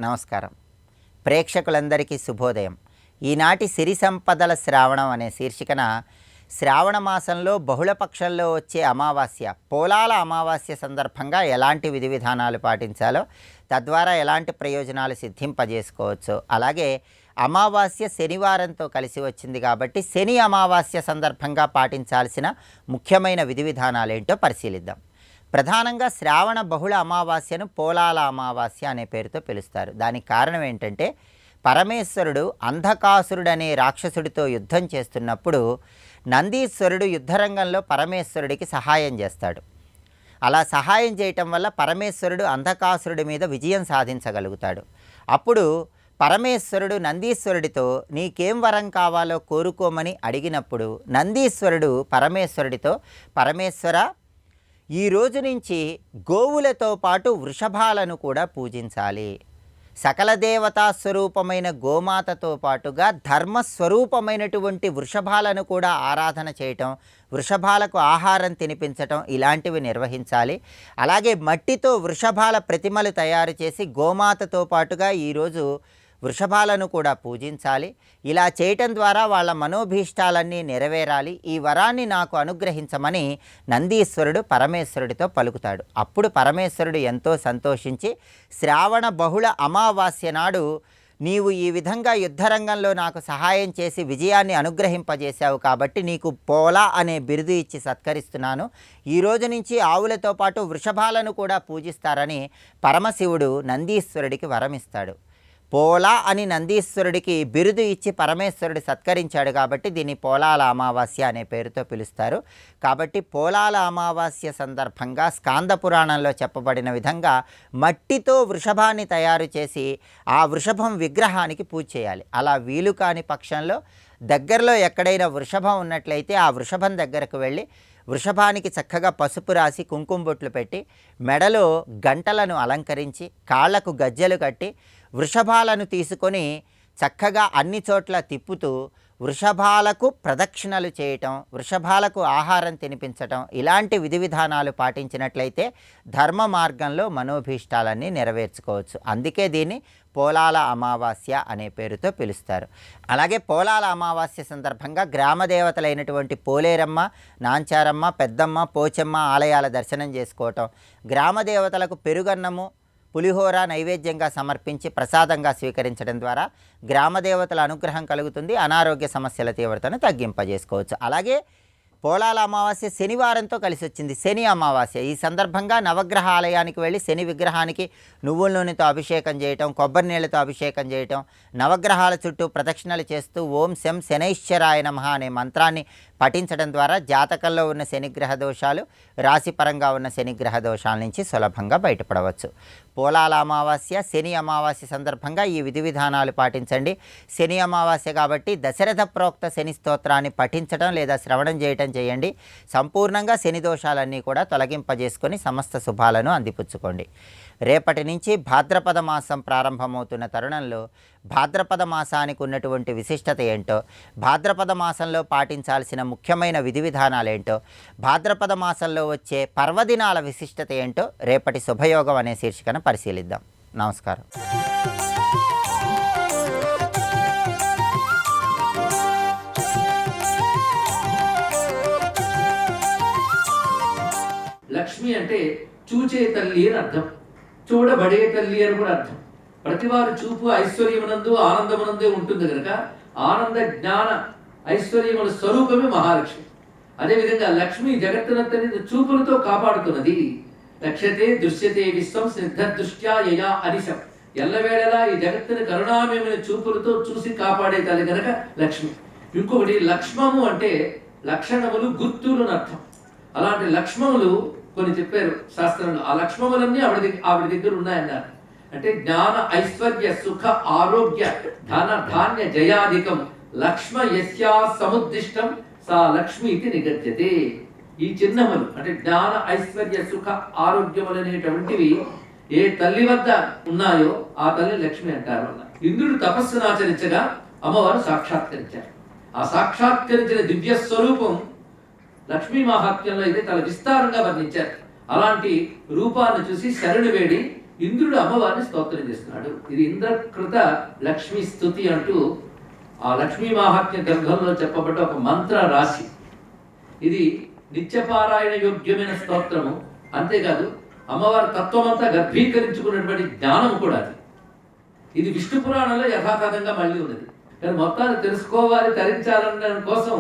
నమస్కారం. ప్రేక్షకులందరికీ శుభోదయం. ఈనాటి సిరి సంపదల శ్రావణం అనే శీర్షికన శ్రావణ మాసంలో బహుళపక్షంలో వచ్చే అమావాస్య, పోలాల అమావాస్య సందర్భంగా ఎలాంటి విధి విధానాలు పాటించాలో, తద్వారా ఎలాంటి ప్రయోజనాలు సిద్ధింపజేసుకోవచ్చో, అలాగే అమావాస్య శనివారంతో కలిసి వచ్చింది కాబట్టి శని అమావాస్య సందర్భంగా పాటించాల్సిన ముఖ్యమైన విధి విధానాలు ఏంటో పరిశీలిద్దాం. ప్రధానంగా శ్రావణ బహుళ అమావాస్యను పోలాల అమావాస్య అనే పేరుతో పిలుస్తారు. దానికి కారణం ఏంటంటే, పరమేశ్వరుడు అంధకాసురుడు అనే రాక్షసుడితో యుద్ధం చేస్తున్నప్పుడు నందీశ్వరుడు యుద్ధరంగంలో పరమేశ్వరుడికి సహాయం చేస్తాడు. అలా సహాయం చేయటం వల్ల పరమేశ్వరుడు అంధకాసురుడి మీద విజయం సాధించగలుగుతాడు. అప్పుడు పరమేశ్వరుడు నందీశ్వరుడితో నీకేం వరం కావాలో కోరుకోమని అడిగినప్పుడు నందీశ్వరుడు పరమేశ్వరుడితో, పరమేశ్వర, ఈ రోజు నుంచి గోవులతో పాటు వృషభాలను కూడా పూజించాలి, సకల దేవతా స్వరూపమైన గోమాతతో పాటుగా ధర్మస్వరూపమైనటువంటి వృషభాలను కూడా ఆరాధన చేయటం, వృషభాలకు ఆహారం తినిపించటం ఇలాంటివి నిర్వహించాలి. అలాగే మట్టితో వృషభాల ప్రతిమలు తయారు చేసి గోమాతతో పాటుగా ఈరోజు వృషభాలను కూడా పూజించాలి. ఇలా చేయటం ద్వారా వాళ్ళ మనోభీష్టాలన్నీ నెరవేరాలి. ఈ వరాన్ని నాకు అనుగ్రహించమని నందీశ్వరుడు పరమేశ్వరుడితో పలుకుతాడు. అప్పుడు పరమేశ్వరుడు ఎంతో సంతోషించి, శ్రావణ బహుళ అమావాస్య నాడు నీవు ఈ విధంగా యుద్ధరంగంలో నాకు సహాయం చేసి విజయాన్ని అనుగ్రహింపజేశావు కాబట్టి నీకు పోలా అనే బిరుదు ఇచ్చి సత్కరిస్తున్నాను. ఈ రోజు నుంచి ఆవులతో పాటు వృషభాలను కూడా పూజిస్తారని పరమశివుడు నందీశ్వరుడికి వరమిస్తాడు. పోలా అని నందీశ్వరుడికి బిరుదు ఇచ్చి పరమేశ్వరుడు సత్కరించాడు కాబట్టి దీన్ని పోలాల అమావాస్య అనే పేరుతో పిలుస్తారు. కాబట్టి పోలాల అమావాస్య సందర్భంగా స్కాంద పురాణంలో చెప్పబడిన విధంగా మట్టితో వృషభాన్ని తయారు చేసి ఆ వృషభం విగ్రహానికి పూజ చేయాలి. అలా వీలు కాని పక్షంలో దగ్గరలో ఎక్కడైనా వృషభం ఉన్నట్లయితే ఆ వృషభం దగ్గరకు వెళ్ళి వృషభానికి చక్కగా పసుపు రాసి కుంకుమ బొట్లు పెట్టి మెడలో గంటలను అలంకరించి కాళ్లకు గజ్జెలు కట్టి వృషభాలను తీసుకొని చక్కగా అన్ని చోట్ల తిప్పుతూ వృషభాలకు ప్రదక్షిణలు చేయటం, వృషభాలకు ఆహారం తినిపించటం ఇలాంటి విధి విధానాలు పాటించినట్లయితే ధర్మ మార్గంలో మనోభీష్టాలన్నీ నెరవేర్చుకోవచ్చు. అందుకే దీన్ని పోలాల అమావాస్య అనే పేరుతో పిలుస్తారు. అలాగే పోలాల అమావాస్య సందర్భంగా గ్రామదేవతలైనటువంటి పోలేరమ్మ, నాంచారమ్మ, పెద్దమ్మ, పోచమ్మ ఆలయాల దర్శనం చేసుకోవటం, గ్రామదేవతలకు పెరుగన్నము, పులిహోర నైవేద్యంగా సమర్పించి ప్రసాదంగా స్వీకరించడం ద్వారా గ్రామదేవతల అనుగ్రహం కలుగుతుంది. అనారోగ్య సమస్యల తీవ్రతను తగ్గింపజేసుకోవచ్చు. అలాగే పోలాల అమావాస్య శనివారంతో కలిసి వచ్చింది, శని అమావాస్య. ఈ సందర్భంగా నవగ్రహ ఆలయానికి వెళ్ళి శని విగ్రహానికి నువ్వుల నూనెతో అభిషేకం చేయటం, కొబ్బరి నీళ్ళతో అభిషేకం చేయటం, నవగ్రహాల చుట్టూ ప్రదక్షిణలు చేస్తూ ఓం శం శనైశ్చరాయ నమః అనే మంత్రాన్ని పఠించడం ద్వారా జాతకంలో ఉన్న శనిగ్రహ దోషాలు, రాశిపరంగా ఉన్న శనిగ్రహ దోషాల నుంచి సులభంగా బయటపడవచ్చు. పోలాల అమావాస్య, శని అమావాస్య సందర్భంగా ఈ విధి విధానాలు పాటించండి. శని అమావాస్య కాబట్టి దశరథ ప్రోక్త శని స్తోత్రాన్ని పఠించడం లేదా శ్రవణం చేయటం చేయండి. సంపూర్ణంగా శని దోషాలన్నీ కూడా తొలగింపజేసుకొని సమస్త శుభాలను అందిపుచ్చుకోండి. రేపటి నుంచి భాద్రపద మాసం ప్రారంభమవుతున్న తరుణంలో భాద్రపద మాసానికి ఉన్నటువంటి విశిష్టత ఏంటో, భాద్రపద మాసంలో పాటించాల్సిన ముఖ్యమైన విధి విధానాలు ఏంటో, భాద్రపద మాసంలో వచ్చే పర్వదినాల విశిష్టత ఏంటో రేపటి శుభయోగం అనే శీర్షికన పరిశీలిద్దాం. నమస్కారం. లక్ష్మి అంటే చూచే తల్లి అని అర్థం, చూడబడే తల్లి అని కూడా అర్థం. ప్రతివారు చూపు ఐశ్వర్యమునందు ఆనందమునందే ఉంటుంది కనుక ఆనంద జ్ఞాన ఐశ్వర్యముల స్వరూపమే మహాలక్ష్మి. అదేవిధంగా లక్ష్మి జగత్తునంతని చూపులతో కాపాడుతున్నది. లక్ష్యతే దృశ్యతే విశ్వం స్నిగ్ధ దృష్ట్యా యయా అనిశం. ఎల్లవేళలా ఈ జగత్తుని కరుణామయమైన చూపులతో చూసి కాపాడే తల్లి కనుక లక్ష్మి. ఇంకొకటి లక్ష్మము అంటే లక్షణములు, గుర్తులు అని అర్థం. అలాంటి లక్ష్మములు కొన్ని చెప్పారు శాస్త్రంలో. ఆ లక్ష్మములన్నీ ఆవిడ దగ్గర ఉన్నాయన్నారు. అంటే జ్ఞాన ఐశ్వర్య సుఖ ఆరోగ్య ధన ధాన్య జయాధికం లక్ష్మ యస్యా సముద్దిష్టం సా లక్ష్మి ఇది నిగద్యతే. ఈ చిహ్నములు అంటే జ్ఞాన ఐశ్వర్య సుఖ ఆరోగ్యములు అనేటువంటివి ఏ తల్లి వద్ద ఉన్నాయో ఆ తల్లి లక్ష్మి అంటారు. ఇంద్రుడు తపస్సును ఆచరించగా అమ్మవారు సాక్షాత్కరించారు. ఆ సాక్షాత్కరించిన దివ్య స్వరూపం లక్ష్మీ మహాత్మ్యంలో అయితే చాలా విస్తారంగా వర్ణించారు. అలాంటి రూపాన్ని చూసి శరణు వేడి ఇంద్రుడు అమ్మవారిని స్తోత్రం చేస్తున్నాడు. ఇది ఇంద్రకృత లక్ష్మీ స్తుతి అంటూ ఆ లక్ష్మీ మాహాత్మ్య గ్రంథంలో చెప్పబడ్డ ఒక మంత్ర రాశి. ఇది నిత్యపారాయణ యోగ్యమైన స్తోత్రము. అంతేకాదు అమ్మవారి తత్వమంతా గర్భీకరించుకున్నటువంటి జ్ఞానం కూడా అది. ఇది విష్ణు పురాణంలో యథాతథంగా మళ్ళీ ఉన్నది. కానీ మొత్తాన్ని తెలుసుకోవాలి, తరించాలన్న కోసం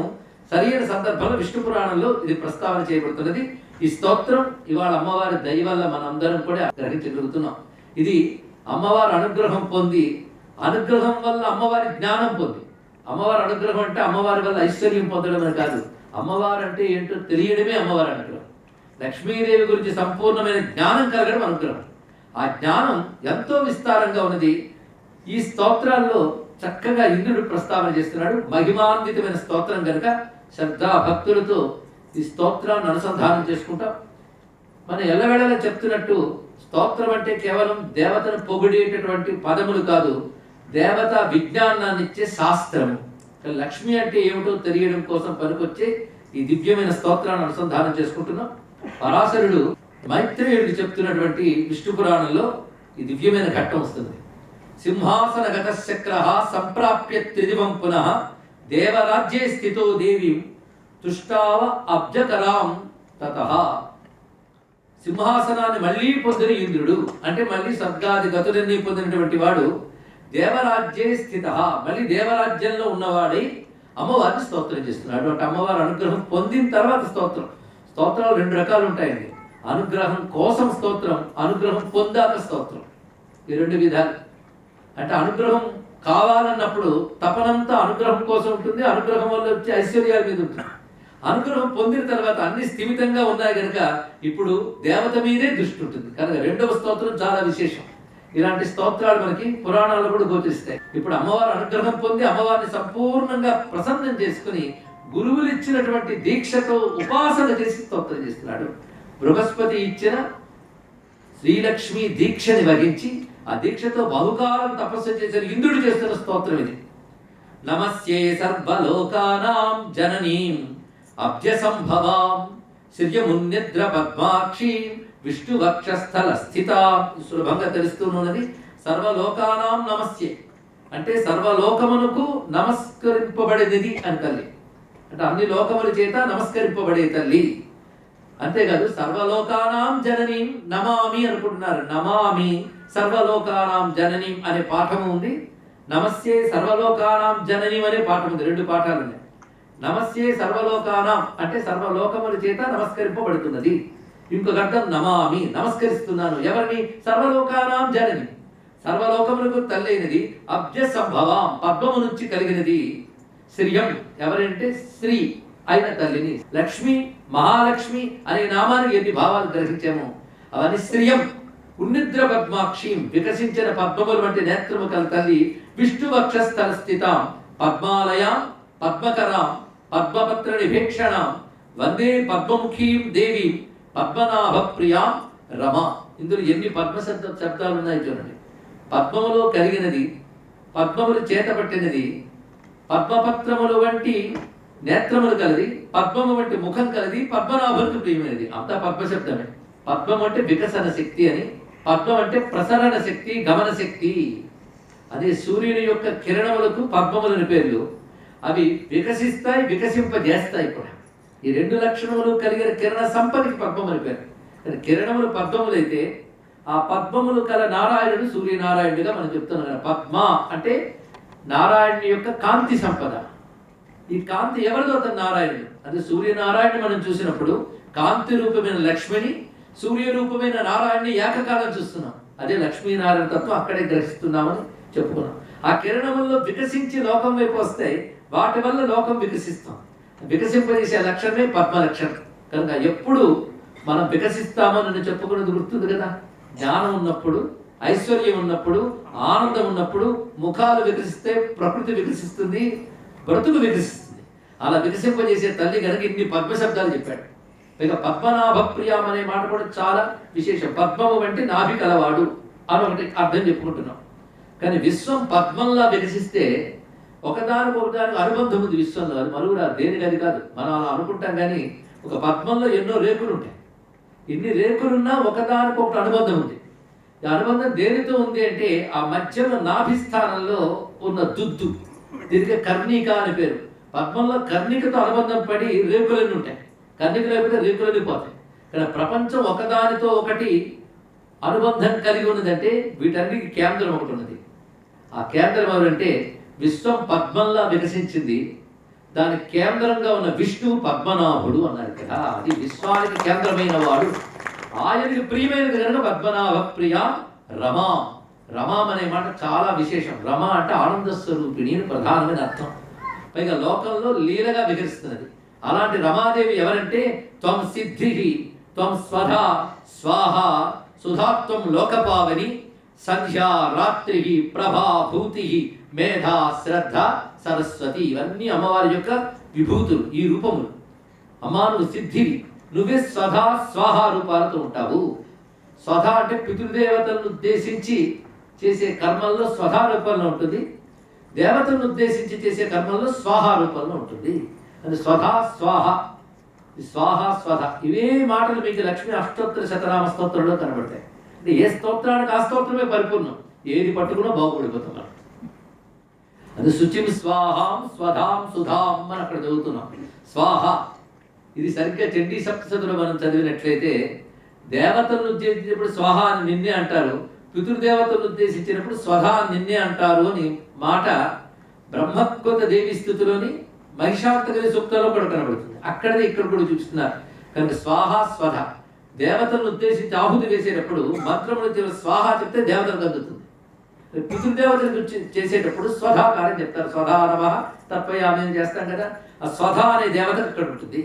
సరైన సందర్భంలో విష్ణు పురాణంలో ఇది ప్రస్తావన చేయబడుతున్నది. ఈ స్తోత్రం ఇవాళ అమ్మవారి దయ వల్ల మనందరం కూడా గ్రహించగలుగుతున్నాం. ఇది అమ్మవారి అనుగ్రహం పొంది, అనుగ్రహం వల్ల అమ్మవారి జ్ఞానం పొంది. అమ్మవారి అనుగ్రహం అంటే అమ్మవారి వల్ల ఐశ్వర్యం పొందడమే కాదు, అమ్మవారు అంటే ఏంటో తెలియడమే అమ్మవారి అనుగ్రహం. లక్ష్మీదేవి గురించి సంపూర్ణమైన జ్ఞానం కలగడం అనుగ్రహం. ఆ జ్ఞానం ఎంతో విస్తారంగా ఉన్నది. ఈ స్తోత్రాల్లో చక్కగా ఇంద్రుడు ప్రస్తావన చేస్తున్నాడు. మహిమాన్వితమైన స్తోత్రం కనుక శ్రద్ధా భక్తులతో ఈ స్తోత్రాన్ని అనుసంధానం చేసుకుంటాం. మనం ఎల్లవేళలా చెప్తున్నట్టు స్తోత్రం అంటే కేవలం దేవతను పొగిడేటటువంటి పదములు కాదు, దేవత విజ్ఞానాన్ని ఇచ్చే శాస్త్రము. లక్ష్మి అంటే ఏమిటో తెలియడం కోసం పనికొచ్చే ఈ దివ్యమైన స్తోత్రాన్ని అనుసంధానం చేసుకుంటున్నాం. పరాశరుడు మైత్రేయుడికి చెప్తున్నటువంటి విష్ణు పురాణంలో ఈ దివ్యమైన ఘట్టం వస్తుంది. సింహాసన గతశక్ర సంప్రాప్య త్రిదివం పునః దేవరాజ్యే స్థితో దేవీం తుష్టావ అబ్జకరాం తతః. సింహాసనాన్ని మళ్ళీ పొందిన ఇంద్రుడు అంటే మళ్ళీ స్వర్గాది గతులన్నీ పొందినటువంటి వాడు దేవరాజ్యే స్థిత, మళ్ళీ దేవరాజ్యంలో ఉన్నవాడై అమ్మవారిని స్తోత్రం చేస్తున్నాడు. అంటే అమ్మవారి అనుగ్రహం పొందిన తర్వాత స్తోత్రం. స్తోత్రాలు రెండు రకాలు ఉంటాయండి. అనుగ్రహం కోసం స్తోత్రం, అనుగ్రహం పొందాక స్తోత్రం. ఈ రెండు విధాలు. అంటే అనుగ్రహం కావాలన్నప్పుడు తపనంతా అనుగ్రహం కోసం ఉంటుంది, అనుగ్రహం వల్ల వచ్చే ఐశ్వర్యాల మీద ఉంటుంది. అనుగ్రహం పొందిన తర్వాత అన్ని స్థిమితంగా ఉన్నాయి కనుక ఇప్పుడు దేవత మీదే దృష్టి ఉంటుంది కనుక రెండవ స్తోత్రం చాలా విశేషం. ఇలాంటి స్తోత్రాలు మనకి పురాణాలు కూడా గోచరిస్తాయి. ఇప్పుడు అమ్మవారి అనుగ్రహం పొంది అమ్మవారిని సంపూర్ణంగా ప్రసన్నం చేసుకుని గురువులు ఇచ్చినటువంటి దీక్షతో ఉపాసన చేసి స్తోత్రం చేస్తున్నాడు. బృహస్పతి ఇచ్చిన శ్రీలక్ష్మి దీక్షని వహించి ఆ దీక్షతో బహుకాలం తపస్సు చేసిన ఇంద్రుడు చేస్తున్న స్తోత్రం ఇది. నమస్యే సర్వలోకానాం జననీం అబ్జ సంభవాం శ్రియమున్నిద్ర పద్మాక్షి విష్ణు వక్షస్థల స్థిత. సులభంగా తెలుస్తున్నది. సర్వలోకానాం నమస్యే అంటే సర్వలోకమునకు నమస్కరింపబడేది అని తల్లి. అంటే అన్ని లోకముల చేత నమస్కరింపబడే తల్లి. అంతేకాదు సర్వలోకానాం జననీం నమామి అనుకుంటున్నారు. నమామి సర్వలోకానాం జననీం అనే పాఠము ఉంది. నమస్యే సర్వలోకానాం జననీం అనే పాఠం ఉంది. రెండు పాఠాలు ఉన్నాయి. నమస్యే సర్వలోకానాం అంటే సర్వలోకముల చేత నమస్కరింపబడుతున్నది. ఇంకొక అర్థం నమామి నమస్కరిస్తున్నాను. ఎవరిని? సర్వలోకానాం జనని, సర్వలోకములకు తల్లైనది. అబ్జ సంభవాం పద్మము నుంచి కలిగినది. శ్రియం ఎవరంటే శ్రీ అయిన తల్లిని. లక్ష్మి మహాలక్ష్మి అనే నామానికి ఎన్ని భావాలు గ్రహించాము అవన్నీ శ్రియం. ఉన్నిద్ర పద్మాక్షిం వికసించిన పద్మములు వంటి నేత్రము కల తల్లి. విష్ణు వక్షస్థల స్థితాం పద్మాలయాం పద్మకరాం పద్మపత్ర నిభేక్షణాం వందే పద్మముఖీం దేవి పద్మనాభ ప్రియాం రమ. ఇందులో ఎన్ని పద్మ శబ్దాలు ఉన్నాయి చూడండి. పద్మములో కలిగినది, పద్మములు చేతపట్టినది, పద్మపత్రములు వంటి నేత్రములు కలది, పద్మము వంటి ముఖం కలది, పద్మనాభులకు ప్రియమైనది. అంతా పద్మశబ్దమే. పద్మం అంటే వికసన శక్తి అని, పద్మం అంటే ప్రసరణ శక్తి, గమన శక్తి. అదే సూర్యుని యొక్క కిరణములకు పద్మములని పేర్లు. అవి వికసిస్తాయి, వికసింపజేస్తాయి కూడా. ఈ రెండు లక్షణములు కలిగిన కిరణ సంపదకి పద్మముని పేరు. కిరణములు పద్మములైతే ఆ పద్మములు కల నారాయణుడు సూర్యనారాయణుడిగా మనం చెప్తున్నాం. పద్మ అంటే నారాయణుని యొక్క కాంతి సంపద. ఈ కాంతి ఎవరిదో అతను నారాయణుడు. అదే సూర్యనారాయణ మనం చూసినప్పుడు కాంతి రూపమైన లక్ష్మిని, సూర్య రూపమైన నారాయణని ఏకకాలం చూస్తున్నాం. అదే లక్ష్మీనారాయణ తత్వం అక్కడే గ్రహిస్తున్నామని చెప్పుకున్నాం. ఆ కిరణముల్లో వికసించి లోకం వైపు వస్తాయి. వాటి వల్ల లోకం వికసిస్తాం. వికసింపజేసే లక్షణమే పద్మ లక్షణం. కనుక ఎప్పుడు మనం వికసిస్తామని చెప్పుకున్నది గుర్తుంది కదా. జ్ఞానం ఉన్నప్పుడు, ఐశ్వర్యం ఉన్నప్పుడు, ఆనందం ఉన్నప్పుడు ముఖాలు వికసిస్తే ప్రకృతి వికసిస్తుంది, బ్రతుకు వికసిస్తుంది. అలా వికసింపజేసే తల్లి కనుక ఇన్ని పద్మ శబ్దాలు చెప్పాడు. ఇక పద్మనాభ ప్రియం అనే మాట కూడా చాలా విశేషం. పద్మము వంటి నాభి కలవాడు అని ఒకటి అర్థం చెప్పుకుంటున్నాం. కానీ విశ్వం పద్మంలా వికసిస్తే ఒకదానికి అనుబంధం ఉంది విశ్వంలో. అది మరుగురా దేనికి అది కాదు. మనం అలా అనుకుంటాం. కానీ ఒక పద్మంలో ఎన్నో రేకులు ఉంటాయి. ఇన్ని రేకులున్నా ఒకదానికి ఒకటి అనుబంధం ఉంది. ఈ అనుబంధం దేనితో ఉంది అంటే ఆ మధ్యలో నాభిస్థానంలో ఉన్న దుద్దు, దీనికి కర్ణిక అని పేరు. పద్మంలో కర్ణికతో అనుబంధం పడి రేకులన్నీ ఉంటాయి. కర్ణిక లేకపోతే రేకులన్నీ పోతాయి. ఇక్కడ ప్రపంచం ఒకదానితో ఒకటి అనుబంధం కలిగి ఉన్నదంటే వీటన్నిటికీ కేంద్రం ఒకటి ఉన్నది. ఆ కేంద్రం ఎవరంటే విశ్వం పద్మంలా వికసించింది. దానికి కేంద్రంగా ఉన్న విష్ణువు పద్మనాభుడు అన్నారు కదా. అది విశ్వానికి కేంద్రమైన వాడు, ఆయనకి ప్రియమైనది కనుక పద్మనాభ ప్రియ రమా. రమాం అనే మాట చాలా విశేషం. రమ అంటే ఆనంద స్వరూపిణి అని ప్రధానమైన అర్థం. పైగా లోకంలో లీలగా విహరిస్తున్నది. అలాంటి రమాదేవి ఎవరంటే త్వం సిద్ధి, త్వం స్వధా స్వాహ, సుధాత్వం లోకపావని, సంధ్యా రాత్రి ప్రభా భూతి మేధా శ్రద్ధ సరస్వతి. ఇవన్నీ అమ్మవారి యొక్క విభూతులు, ఈ రూపములు. అమ్మా నువ్వు సిద్ధివి, నువ్వే స్వధా స్వాహ రూపాలతో ఉంటావు. స్వధ అంటే పితృదేవతలను ఉద్దేశించి చేసే కర్మల్లో స్వధా రూపంలో ఉంటుంది, దేవతలను ఉద్దేశించి చేసే కర్మల్లో స్వాహ రూపంలో ఉంటుంది. అది స్వధా స్వాహ, స్వాహ స్వధ. ఇవే మాటలు మీకు లక్ష్మీ అష్టోత్తర శతనామ స్తోత్రంలో కనబడతాయి. అంటే ఏ స్తోత్రానికి ఆ స్తోత్రమే పరిపూర్ణం, ఏది పట్టుకున్నా బాగుపడిపోతాం మనం. అది శుచిం స్వాహాం స్వధాం సుధాం అని అక్కడ చదువుతున్నాం. స్వాహ ఇది సరిగ్గా చండీ సప్తశతులు మనం చదివినట్లయితే దేవతలను ఉద్దేశించినప్పుడు స్వాహ అని నిన్నే అంటారు, పితృదేవతలను ఉద్దేశించినప్పుడు స్వధా నిన్నే అంటారు అని మాట బ్రహ్మత్వత దేవి స్థితిలోని మహిషాంతకరి సూక్తంలో కూడా కనబడుతుంది. అక్కడనే ఇక్కడ కూడా చూపిస్తున్నారు. కనుక స్వాహ స్వధ, దేవతలను ఉద్దేశించి ఆహుతి వేసేటప్పుడు మంత్రములు స్వాహ చెప్తే దేవతలకు అందుతుంది. పితృదేవతలకు చేసేటప్పుడు స్వధాకారం చెప్తారు. స్వధా నమః తర్పయామి అని చేస్తాం కదా, ఆ స్వధ అనే దేవత ఇక్కడ ఉంటుంది.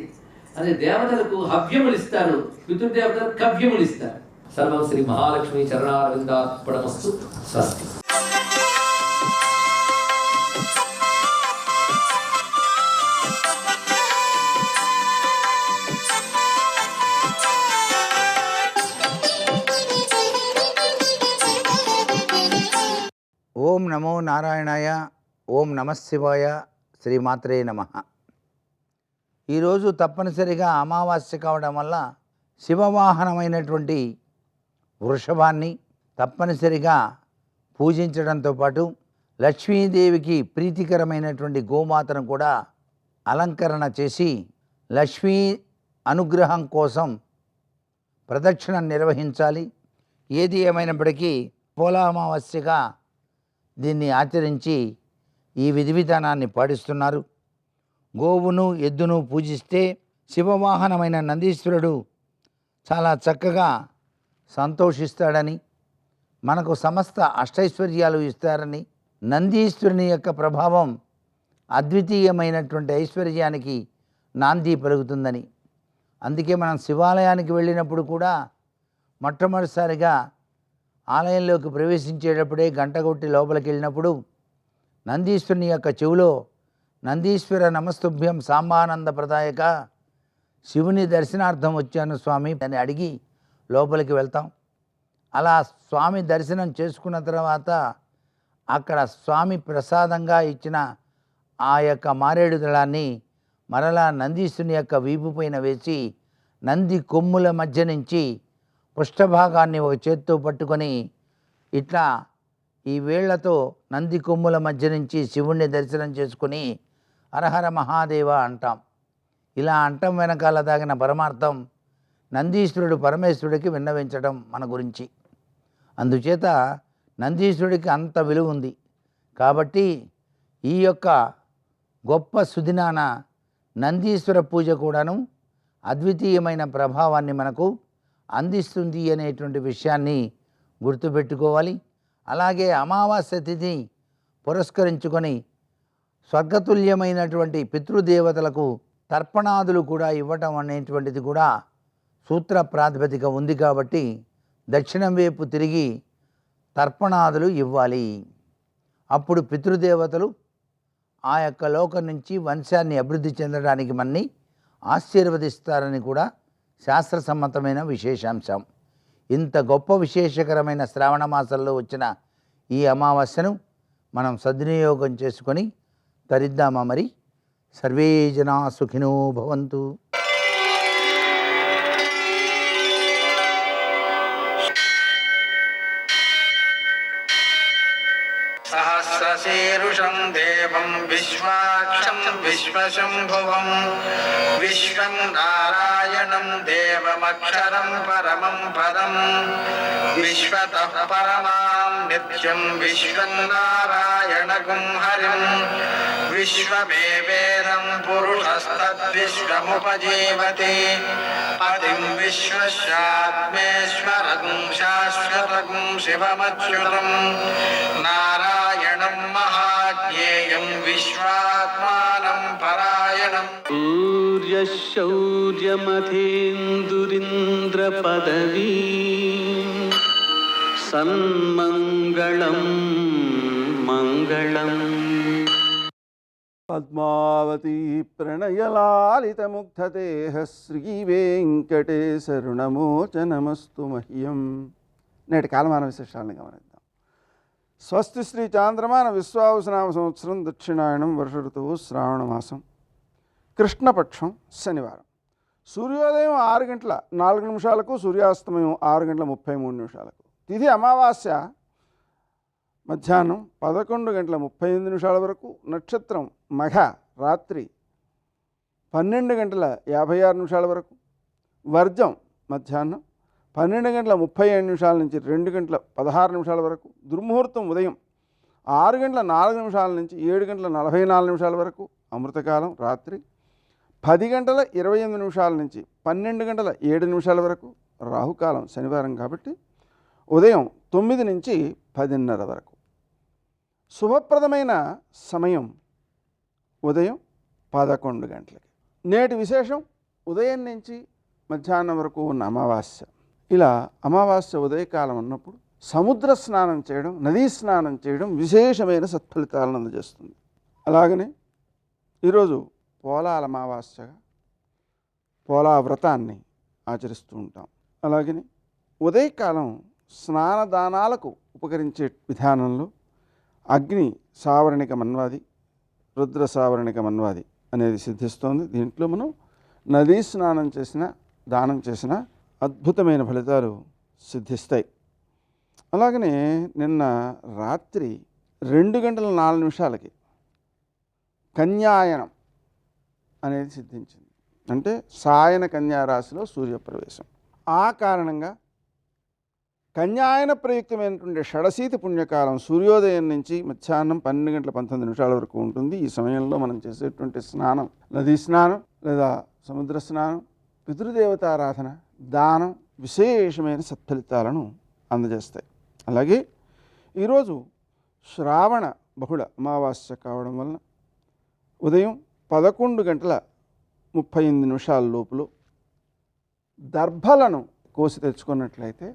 అదే దేవతలకు హవ్యములు ఇస్తారు, పితృదేవతలకు కవ్యములు ఇస్తారు. సర్వం శ్రీ మహాలక్ష్మి చరణారవిందార్పణమస్తు. స్వస్తి. ఓం నమో నారాయణాయ, ఓం నమశివాయ, శ్రీమాత్రే నమః. ఈరోజు తప్పనిసరిగా అమావాస్య కావడం వల్ల శివవాహనమైనటువంటి వృషభాన్ని తప్పనిసరిగా పూజించడంతో పాటు లక్ష్మీదేవికి ప్రీతికరమైనటువంటి గోమాతను కూడా అలంకరణ చేసి లక్ష్మీ అనుగ్రహం కోసం ప్రదక్షిణ నిర్వహించాలి. ఏది ఏమైనప్పటికీ పోలా అమావాస్యగా దీన్ని ఆచరించి ఈ విధి విధానాన్ని పాటిస్తున్నారు. గోవును ఎద్దును పూజిస్తే శివవాహనమైన నందీశ్వరుడు చాలా చక్కగా సంతోషిస్తాడని, మనకు సమస్త అష్టైశ్వర్యాలు ఇస్తారని, నందీశ్వరుని యొక్క ప్రభావం అద్వితీయమైనటువంటి ఐశ్వర్యానికి నాంది పలుకుతుందని. అందుకే మనం శివాలయానికి వెళ్ళినప్పుడు కూడా మొట్టమొదటిసారిగా ఆలయంలోకి ప్రవేశించేటప్పుడే గంట కొట్టి లోపలికి వెళ్ళినప్పుడు నందీశ్వరుని యొక్క చెవిలో నందీశ్వర నమస్తుభ్యం సాంబానంద ప్రదాయక, శివుని దర్శనార్థం వచ్చాను స్వామి అని అడిగి లోపలికి వెళ్తాం. అలా స్వామి దర్శనం చేసుకున్న తర్వాత అక్కడ స్వామి ప్రసాదంగా ఇచ్చిన ఆ యొక్క మారేడు దళాన్ని మరలా నందీశ్వరుని యొక్క వీపు పైన వేసి నంది కొమ్ముల మధ్య నుంచి పృష్ఠభాగాన్ని ఒక చేత్తో పట్టుకొని ఇట్లా ఈ వేళ్లతో నంది కొమ్ముల మధ్య నుంచి శివుణ్ణి దర్శనం చేసుకుని హరహర మహాదేవ అంటాం. ఇలా అంటం వెనకాల దాగిన పరమార్థం నందీశ్వరుడు పరమేశ్వరుడికి విన్నవించడం మన గురించి. అందుచేత నందీశ్వరుడికి అంత విలువ ఉంది. కాబట్టి ఈ యొక్క గొప్ప సుదినాన నందీశ్వర పూజ కూడాను అద్వితీయమైన ప్రభావాన్ని మనకు అందిస్తుంది అనేటువంటి విషయాన్ని గుర్తుపెట్టుకోవాలి. అలాగే అమావాస్య తిథి పురస్కరించుకొని స్వర్గతుల్యమైనటువంటి పితృదేవతలకు తర్పణాదులు కూడా ఇవ్వటం అనేటువంటిది కూడా సూత్ర ప్రాతిపదిక ఉంది. కాబట్టి దక్షిణం వైపు తిరిగి తర్పణాదులు ఇవ్వాలి. అప్పుడు పితృదేవతలు ఆ యొక్క లోకం నుంచి వంశాన్ని అభివృద్ధి చెందడానికి మనని ఆశీర్వదిస్తారని కూడా శాస్త్రసమ్మతమైన విశేషాంశం. ఇంత గొప్ప విశేషకరమైన శ్రావణ మాసంలో వచ్చిన ఈ అమావాస్యను మనం సద్వినియోగం చేసుకొని తరిద్దామా మరి? సర్వే జనా సుఖినో భవంతు. देवं विश्वाक्षं विश्वशम्भुवं विश्वं नारायणं देवमक्षरं परमं पदं विश्वतः परमां नित्यं विश्वं नारायणगुं हरिं विश्वमेवेदं पुरुषस्तद्विश्वमुपजीवति पतिं विश्वस्यात्मेश्वरगुं शाश्वतगुं शिवमच्युतं नारायणं महाज्ञेयं विश्वात्मानं परायणम् सूर्यशौर्यमथेन्दुरिन्द्रपदवी सन्मङ्गलं मङ्गलम् పద్మావతీ ప్రణయలాలితముగ్ధదేహ శ్రీవేంకటేశరుణమోచనమస్తు మహ్యం. నేటి కాలమాన విశేషాలను గమనిద్దాం. స్వస్తి శ్రీ చాంద్రమాన విశ్వావసనామ సంవత్సరం దక్షిణాయనం వర్ష ఋతువు శ్రావణమాసం కృష్ణపక్షం శనివారం. సూర్యోదయం 6:04 సూర్యాస్తమయం 6:33. తిథి అమావాస్య మధ్యాహ్నం 11:38 వరకు. నక్షత్రం మఘ రాత్రి 12:56 వరకు. వర్జం మధ్యాహ్నం 12:37 నుంచి 2:16 వరకు. దుర్ముహూర్తం ఉదయం 6:04 నుంచి 7:44 వరకు. అమృతకాలం రాత్రి 10:28 నుంచి 12:07 వరకు. రాహుకాలం శనివారం కాబట్టి ఉదయం 9 నుంచి 10:30 వరకు. శుభప్రదమైన సమయం ఉదయం 11 గంటలకి. నేటి విశేషం ఉదయం నుంచి మధ్యాహ్నం వరకు ఉన్న అమావాస్య. ఇలా అమావాస్య ఉదయకాలం ఉన్నప్పుడు సముద్ర స్నానం చేయడం, నదీ స్నానం చేయడం విశేషమైన సత్ఫలితాలను అందజేస్తుంది. అలాగనే ఈరోజు పోలాల అమావాస్యగా పోలా వ్రతాన్ని ఆచరిస్తూ ఉంటాం. అలాగనే ఉదయకాలం స్నానదానాలకు ఉపకరించే విధానంలో అగ్ని సావరణిక మన్వాది, రుద్ర సావరణిక మన్వాది అనేది సిద్ధిస్తోంది. దీంట్లో మనం నదీ స్నానం చేసిన, దానం చేసిన అద్భుతమైన ఫలితాలు సిద్ధిస్తాయి. అలాగనే నిన్న రాత్రి 2:04 కన్యాయనం అనేది సిద్ధించింది. అంటే సాయన కన్యారాశిలో సూర్యప్రవేశం. ఆ కారణంగా కన్యాయన ప్రయుక్తమైనటువంటి షడశీతి పుణ్యకాలం సూర్యోదయం నుంచి మధ్యాహ్నం 12:19 వరకు ఉంటుంది. ఈ సమయంలో మనం చేసేటువంటి స్నానం, నదీ స్నానం లేదా సముద్ర స్నానం, పితృదేవతారాధన, దానం విశేషమైన సత్ఫలితాలను అందజేస్తాయి. అలాగే ఈరోజు శ్రావణ బహుళ అమావాస్య కావడం వలన ఉదయం 11:38 లోపల దర్భలను కోసి తెచ్చుకున్నట్లయితే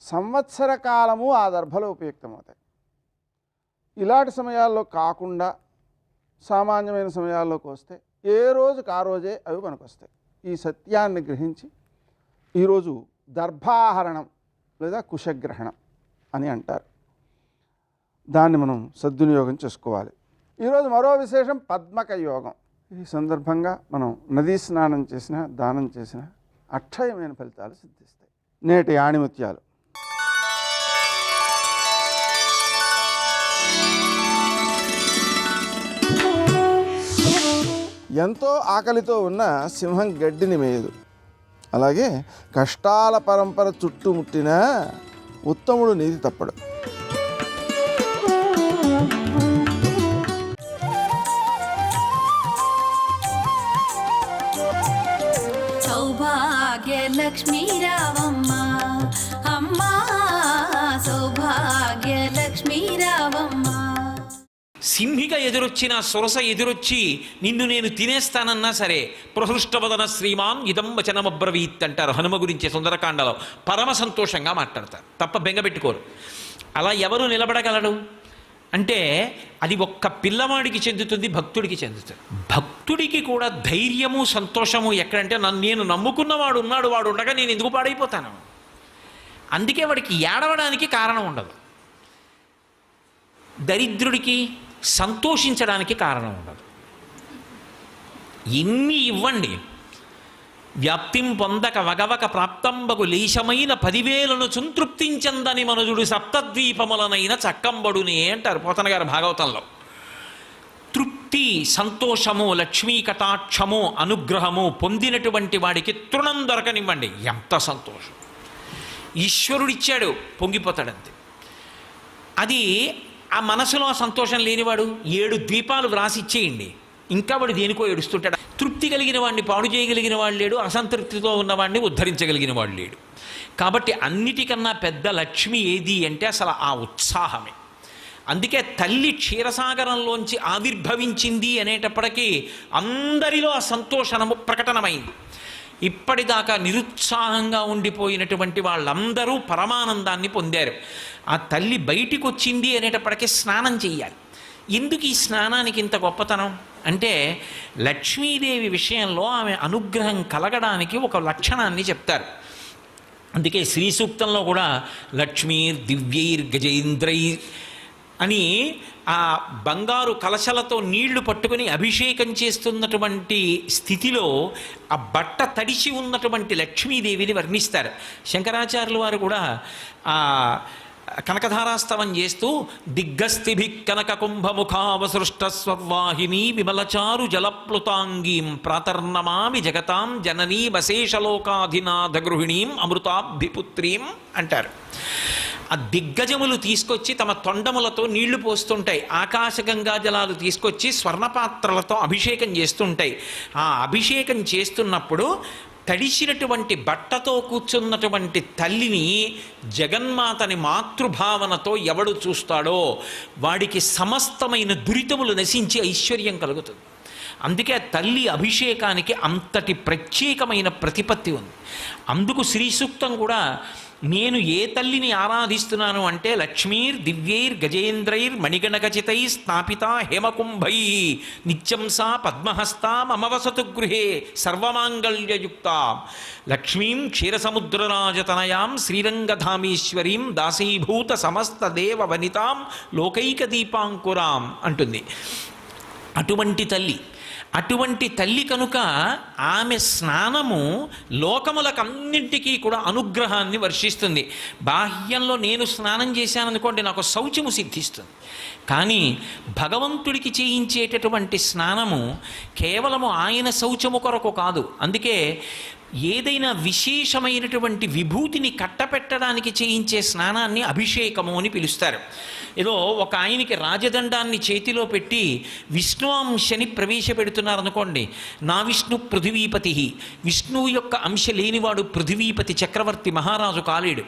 సంవత్సర కాలము ఆ దర్భలు ఉపయుక్తమవుతాయి. ఇలాంటి సమయాల్లో కాకుండా సామాన్యమైన సమయాల్లోకి వస్తే ఏ రోజుకి ఆ రోజే అవి పనికొస్తాయి. ఈ సత్యాన్ని గ్రహించి ఈరోజు దర్భాహరణం లేదా కుశగ్రహణం అని అంటారు. దాన్ని మనం సద్వినియోగం చేసుకోవాలి. ఈరోజు మరో విశేషం పద్మక యోగం. ఈ సందర్భంగా మనం నదీ స్నానం చేసిన, దానం చేసిన అక్షయమైన ఫలితాలు సిద్ధిస్తాయి. నేటి ఆణిముత్యాలు. ఎంతో ఆకలితో ఉన్న సింహం గడ్డిని మేయదు. అలాగే కష్టాల పరంపర చుట్టుముట్టిన ఉత్తముడు నీతి తప్పడు. సౌభాగ్యలక్ష్మీ రావమ్మ అమ్మా, సౌభాగ్యలక్ష్మీ రావమ్మ. సింహిక ఎదురొచ్చిన సొరస ఎదురొచ్చి నిన్ను నేను తినేస్తానన్నా సరే ప్రహృష్టవదన శ్రీమాన్ ఇదం వచనమబ్రవీత్ అంటారు హనుమ గురించి సుందరకాండలో. పరమ సంతోషంగా మాట్లాడతారు, తప్ప బెంగపెట్టుకోరు. అలా ఎవరు నిలబడగలడు అంటే అది ఒక్క పిల్లవాడికి చెందుతుంది, భక్తుడికి చెందుతుంది. భక్తుడికి కూడా ధైర్యము సంతోషము ఎక్కడంటే నేను నమ్ముకున్నవాడు ఉన్నాడు, వాడు ఉండగా నేను ఎందుకు పాడైపోతాను. అందుకే వాడికి ఏడవడానికి కారణం ఉండదు. దరిద్రుడికి సంతోషించడానికి కారణం ఉండదు. ఎన్ని ఇవ్వండి, వ్యాప్తిం పొందక వగవక ప్రాప్తంబగు లేశమైన 10,000ను చుంతృప్తించందని మనుజుడు సప్తద్వీపములనైన చక్కంబడునే అంటారు పోతన గారు భాగవతంలో. తృప్తి, సంతోషము, లక్ష్మీ కటాక్షము, అనుగ్రహము పొందినటువంటి వాడికి తృణం దొరకనివ్వండి, ఎంత సంతోషం. ఈశ్వరుడిచ్చాడు, పొంగిపోతాడంతే. అది ఆ మనసులో సంతోషం లేనివాడు 7 ద్వీపాలు వ్రాసి ఇచ్చేయండి, ఇంకా వాడు దేనికో ఏడుస్తుంటాడు. తృప్తి కలిగిన వాడిని పాడు చేయగలిగిన వాడు లేడు, అసంతృప్తితో ఉన్నవాడిని ఉద్ధరించగలిగిన వాడు లేడు. కాబట్టి అన్నిటికన్నా పెద్ద లక్ష్మి ఏది అంటే అసలు ఆ ఉత్సాహమే. అందుకే తల్లి క్షీరసాగరంలోంచి ఆవిర్భవించింది అనేటప్పటికీ అందరిలో ఆ సంతోషము ప్రకటనమైంది. ఇప్పటిదాకా నిరుత్సాహంగా ఉండిపోయినటువంటి వాళ్ళందరూ పరమానందాన్ని పొందారు. ఆ తల్లి బయటికి వచ్చింది అనేటప్పటికీ స్నానం చెయ్యాలి. ఎందుకు ఈ స్నానానికి ఇంత గొప్పతనం అంటే, లక్ష్మీదేవి విషయంలో ఆమె అనుగ్రహం కలగడానికి ఒక లక్షణాన్ని చెప్తారు. అందుకే శ్రీ సూక్తంలో కూడా లక్ష్మీర్ దివ్యైర్ గజేంద్రై అని ఆ బంగారు కలశలతో నీళ్లు పట్టుకుని అభిషేకం చేస్తున్నటువంటి స్థితిలో ఆ బట్ట తడిచి ఉన్నటువంటి లక్ష్మీదేవిని వర్ణిస్తారు. శంకరాచార్యుల వారు కూడా ఆ కనకధారాస్తవం చేస్తూ దిగ్గస్థిభి కనక కుంభముఖావసృష్ట స్వర్వాహిని విమలచారు జలప్లుతాంగీం ప్రాతర్నమామి జగతాం జననీ వశేషలోకాధినాథ గృహిణీం అమృతాభిపుత్రీం అంటారు. ఆ దిగ్గజములు తీసుకొచ్చి తమ తొండములతో నీళ్లు పోస్తుంటాయి, ఆకాశగంగా జలాలు తీసుకొచ్చి స్వర్ణపాత్రలతో అభిషేకం చేస్తుంటాయి. ఆ అభిషేకం చేస్తున్నప్పుడు తడిసినటువంటి బట్టతో కూర్చున్నటువంటి తల్లిని, జగన్మాతని మాతృభావనతో ఎవడు చూస్తాడో వాడికి సమస్తమైన దురితములు నశించి ఐశ్వర్యం కలుగుతుంది. అందుకే తల్లి అభిషేకానికి అంతటి ప్రత్యేకమైన ప్రతిపత్తి ఉంది. అందుకు శ్రీ సూక్తం కూడా నేను ఏ తల్లిని ఆరాధిస్తున్నాను అంటే లక్ష్మీర్ దివ్యైర్ గజేంద్రైర్ మణిగణకచితై స్థాపిత హేమకుంభై నిత్యం సా పద్మహస్తా మమవసతు గృహే సర్వమాంగళ్యయుక్త లక్ష్మీం క్షీరసముద్రరాజతనయాం శ్రీరంగధామేశ్వరీం దాసీభూత సమస్త దేవ వనితాం లోకైక దీపాంకురాం అంటుంది. అటువంటి తల్లి కనుక ఆమె స్నానము లోకములకన్నింటికీ కూడా అనుగ్రహాన్ని వర్షిస్తుంది. బాహ్యంలో నేను స్నానం చేశాననుకోండి, నాకు శౌచము సిద్ధిస్తుంది. కానీ భగవంతుడికి చేయించేటటువంటి స్నానము కేవలము ఆయన శౌచము కొరకు కాదు. అందుకే ఏదైనా విశేషమైనటువంటి విభూతిని కట్టపెట్టడానికి చేయించే స్నానాన్ని అభిషేకము అని పిలుస్తారు. ఏదో ఒక ఆయనకి రాజదండాన్ని చేతిలో పెట్టి విష్ణు అంశని ప్రవేశపెడుతున్నారనుకోండి, నా విష్ణు పృథివీపతి, విష్ణువు యొక్క అంశ లేనివాడు పృథివీపతి చక్రవర్తి మహారాజు కాలేడు.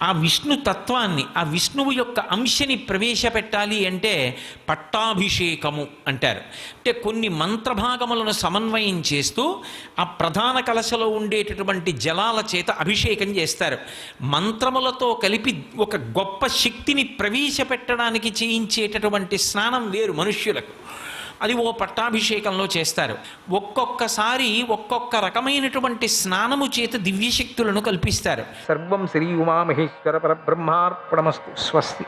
ఆ విష్ణు తత్వాన్ని, ఆ విష్ణువు యొక్క అంశని ప్రవేశపెట్టాలి అంటే పట్టాభిషేకము అంటారు. అంటే కొన్ని మంత్రభాగములను సమన్వయం చేస్తూ ఆ ప్రధాన కలశలో ఉండేటటువంటి జలాల చేత అభిషేకం చేస్తారు. మంత్రములతో కలిపి ఒక గొప్ప శక్తిని ప్రవేశపెట్టడానికి చేయించేటటువంటి స్నానం వేరు మనుష్యులకు, అది ఓ పట్టాభిషేకంలో చేస్తారు. ఒక్కొక్కసారి ఒక్కొక్క రకమైనటువంటి స్నానము చేత దివ్యశక్తులను కల్పిస్తారు. సర్వం శ్రీ ఉమామహేశ్వర పరబ్రహ్మార్పణమస్తు. స్వస్తి.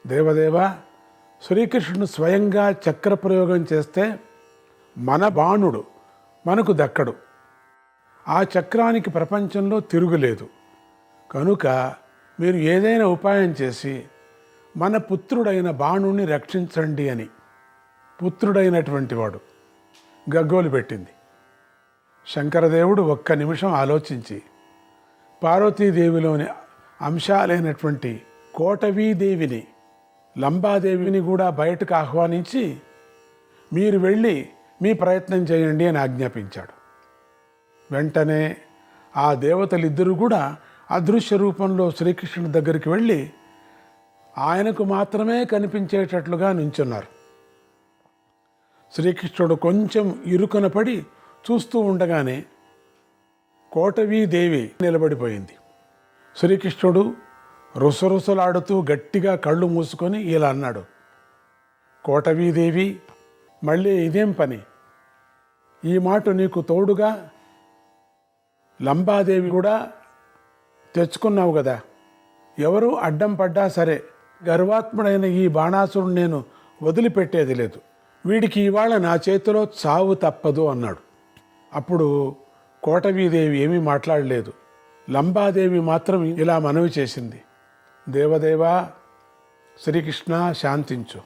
దేవదేవ, శ్రీకృష్ణుడు స్వయంగా చక్ర ప్రయోగం చేస్తే మన బాణుడు మనకు దక్కడు. ఆ చక్రానికి ప్రపంచంలో తిరుగులేదు. కనుక మీరు ఏదైనా ఉపాయం చేసి మన పుత్రుడైన బాణుణ్ణి రక్షించండి అని పుత్రుడైనటువంటి వాడు గగ్గోలు పెట్టింది. శంకరదేవుడు ఒక్క నిమిషం ఆలోచించి పార్వతీదేవిలోని అంశాలైనటువంటి కోటవీదేవిని, లంబాదేవిని కూడా బయటకు ఆహ్వానించి మీరు వెళ్ళి మీ ప్రయత్నం చేయండి అని ఆజ్ఞాపించాడు. వెంటనే ఆ దేవతలిద్దరూ కూడా అదృశ్య రూపంలో శ్రీకృష్ణుడి దగ్గరికి వెళ్ళి ఆయనకు మాత్రమే కనిపించేటట్లుగా నించున్నారు. శ్రీకృష్ణుడు కొంచెం ఇరుకున పడి చూస్తూ ఉండగానే కోటవీదేవి నిలబడిపోయింది. శ్రీకృష్ణుడు రుసరుసలాడుతూ గట్టిగా కళ్ళు మూసుకొని ఇలా అన్నాడు, కోటవీదేవి, మళ్ళీ ఇదేం పని? ఈ మాట నీకు తోడుగా లంబాదేవి కూడా తెచ్చుకున్నావు కదా, ఎవరు అడ్డం పడ్డా సరే గర్వాత్ముడైన ఈ బాణాసురుడు నేను వదిలిపెట్టేది లేదు. వీడికి ఇవాళ నా చేతిలో చావు తప్పదు అన్నాడు. అప్పుడు కోటవీదేవి ఏమీ మాట్లాడలేదు. లంబాదేవి మాత్రం ఇలా మనవి చేసింది, దేవదేవా, శ్రీకృష్ణ శాంతించు.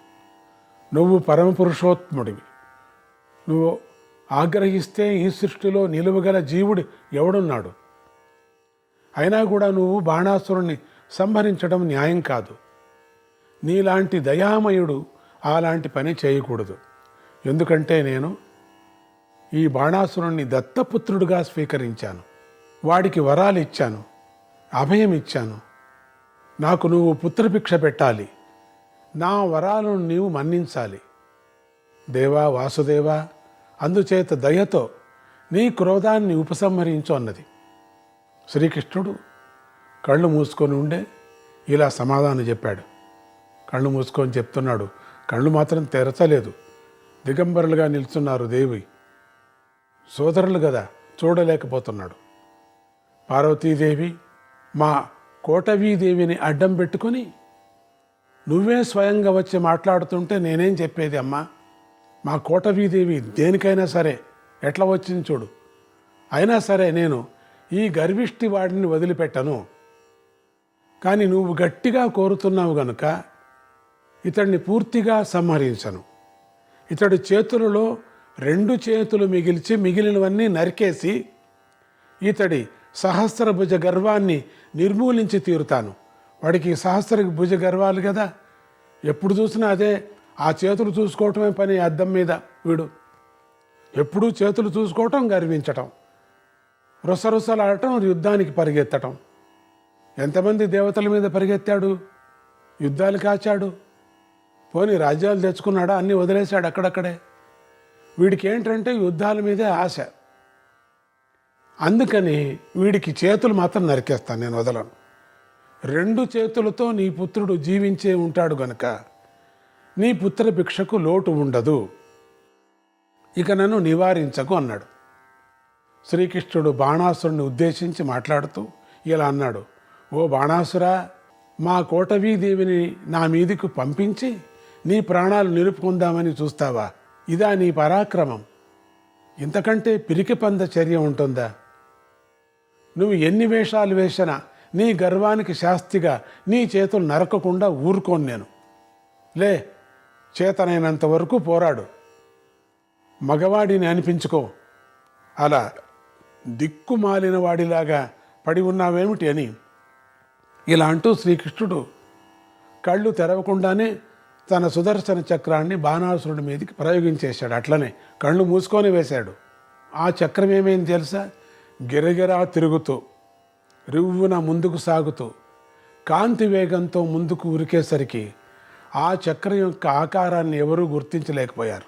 నువ్వు పరమపురుషోత్తముడివి. నువ్వు ఆగ్రహిస్తే ఈ సృష్టిలో నిలువగల జీవుడు ఎవడున్నాడు? అయినా కూడా నువ్వు బాణాసురుణ్ణి సంహరించడం న్యాయం కాదు. నీలాంటి దయామయుడు అలాంటి పని చేయకూడదు. ఎందుకంటే నేను ఈ బాణాసురుణ్ణి దత్తపుత్రుడుగా స్వీకరించాను. వాడికి వరాలు ఇచ్చాను, అభయం ఇచ్చాను. నాకు నువ్వు పుత్రభిక్ష పెట్టాలి. నా వరాలను నీవు మన్నించాలి. దేవా వాసుదేవా, అందుచేత దయతో నీ క్రోధాన్ని ఉపసంహరించు అన్నది. శ్రీకృష్ణుడు కళ్ళు మూసుకొని ఉండే ఇలా సమాధానం చెప్పాడు. కళ్ళు మూసుకొని చెప్తున్నాడు. కళ్ళు మాత్రం తెరచలేదు. దిగంబరులుగా నిల్చున్నారు దేవి. సోదరులు కదా, చూడలేకపోతున్నాడు. పార్వతీదేవి మా కోటవీదేవిని అడ్డం పెట్టుకొని నువ్వే స్వయంగా వచ్చి మాట్లాడుతుంటే నేనేం చెప్పేది అమ్మా? మా కోటవీదేవి దేనికైనా సరే ఎట్లా వచ్చింది చూడు. అయినా సరే నేను ఈ గర్విష్టి వాడిని వదిలిపెట్టను. కానీ నువ్వు గట్టిగా కోరుతున్నావు గనుక ఇతడిని పూర్తిగా సంహరించను. ఇతడి చేతులలో 2 చేతులు మిగిల్చి మిగిలినవన్నీ నరికేసి ఇతడి సహస్రభుజ గర్వాన్ని నిర్మూలించి తీరుతాను. వాడికి సహస్రభుజ గర్వాలు కదా, ఎప్పుడు చూసినా అదే. ఆ చేతులు చూసుకోవటమే పని అద్దం మీద. వీడు ఎప్పుడూ చేతులు చూసుకోవటం, గర్వించటం, రుసరుసలాడటం, యుద్ధానికి పరిగెత్తటం. ఎంతమంది దేవతల మీద పరిగెత్తాడు, యుద్ధాలు కాచాడు. పోనీ రాజ్యాలు తెచ్చుకున్నాడా? అన్నీ వదిలేశాడు అక్కడక్కడే. వీడికి ఏంటంటే యుద్ధాల మీదే ఆశ. అందుకని వీడికి చేతులు మాత్రం నరికేస్తాను, నేను వదలను. 2 చేతులతో నీ పుత్రుడు జీవించే ఉంటాడు గనుక నీ పుత్ర భిక్షకు లోటు ఉండదు. ఇక నన్ను నివారించకు అన్నాడు. శ్రీకృష్ణుడు బాణాసురుని ఉద్దేశించి మాట్లాడుతూ ఇలా అన్నాడు, ఓ బాణాసురా, మా కోటవీదేవిని నా మీదికి పంపించి నీ ప్రాణాలు నిలుపుకుందామని చూస్తావా? ఇదా నీ పరాక్రమం? ఇంతకంటే పిరికి పంద చర్య ఉంటుందా? నువ్వు ఎన్ని వేషాలు వేసినా నీ గర్వానికి శాస్తిగా నీ చేతులు నరకకుండా ఊరుకోను నేను. లే, చేతనైనంత వరకు పోరాడు, మగవాడిని అనిపించుకో. అలా దిక్కుమాలిన వాడిలాగా పడి ఉన్నావేమిటి అని ఇలా అంటూ శ్రీకృష్ణుడు కళ్ళు తెరవకుండానే తన సుదర్శన చక్రాన్ని బాణాసురుడి మీదకి ప్రయోగించేశాడు. అట్లనే కళ్ళు మూసుకొని వేశాడు. ఆ చక్రం ఏమైంది తెలుసా? గిరగిరా తిరుగుతూ, రివ్వున ముందుకు సాగుతూ, కాంతి వేగంతో ముందుకు ఉరికేసరికి ఆ చక్రం యొక్క ఆకారాన్ని ఎవరూ గుర్తించలేకపోయారు.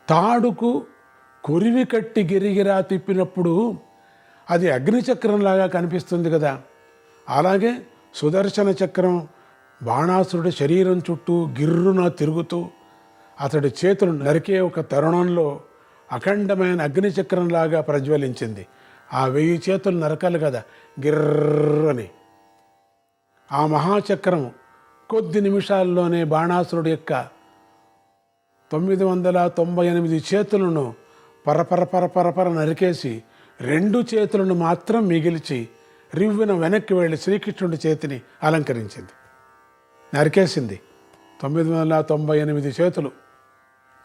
తాడుకు కొరివి కట్టి గిరిగిరా తిప్పినప్పుడు అది అగ్నిచక్రంలాగా కనిపిస్తుంది కదా, అలాగే సుదర్శన చక్రం బాణాసురుడి శరీరం చుట్టూ గిర్రున తిరుగుతూ అతడి చేతులు నరికే ఒక తరుణంలో అఖండమైన అగ్నిచక్రంలాగా ప్రజ్వలించింది. ఆ 1000 చేతులు నరకాలి కదా, గిర్రని. ఆ మహాచక్రం కొద్ది నిమిషాల్లోనే బాణాసురుడి యొక్క 998 చేతులను పరపర నరికేసి 2 చేతులను మాత్రం మిగిల్చి రివ్వున వెనక్కి వెళ్ళి శ్రీకృష్ణుడి చేతిని అలంకరించింది, నరికేసింది. 998 చేతులు.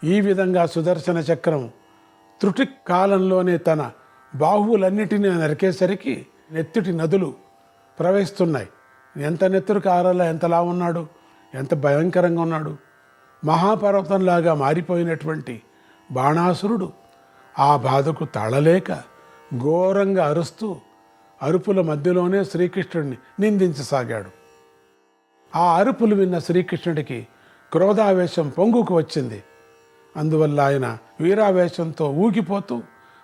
ఈ విధంగా సుదర్శన చక్రం త్రుటి కాలంలోనే తన బాహువులన్నిటినీ నరికేసరికి నెత్తుటి నదులు ప్రవహిస్తున్నాయి. ఎంత నెత్తురు కారాలా, ఎంతలా ఉన్నాడు, ఎంత భయంకరంగా ఉన్నాడు. మహాపర్వతంలాగా మారిపోయినటువంటి బాణాసురుడు ఆ బాధకు తాళలేక ఘోరంగా అరుస్తూ అరుపుల మధ్యలోనే శ్రీకృష్ణుడిని నిందించసాగాడు. ఆ అరుపులు విన్న శ్రీకృష్ణుడికి క్రోధావేశం పొంగుకు వచ్చింది. అందువల్ల ఆయన వీరావేశంతో ఊగిపోతూ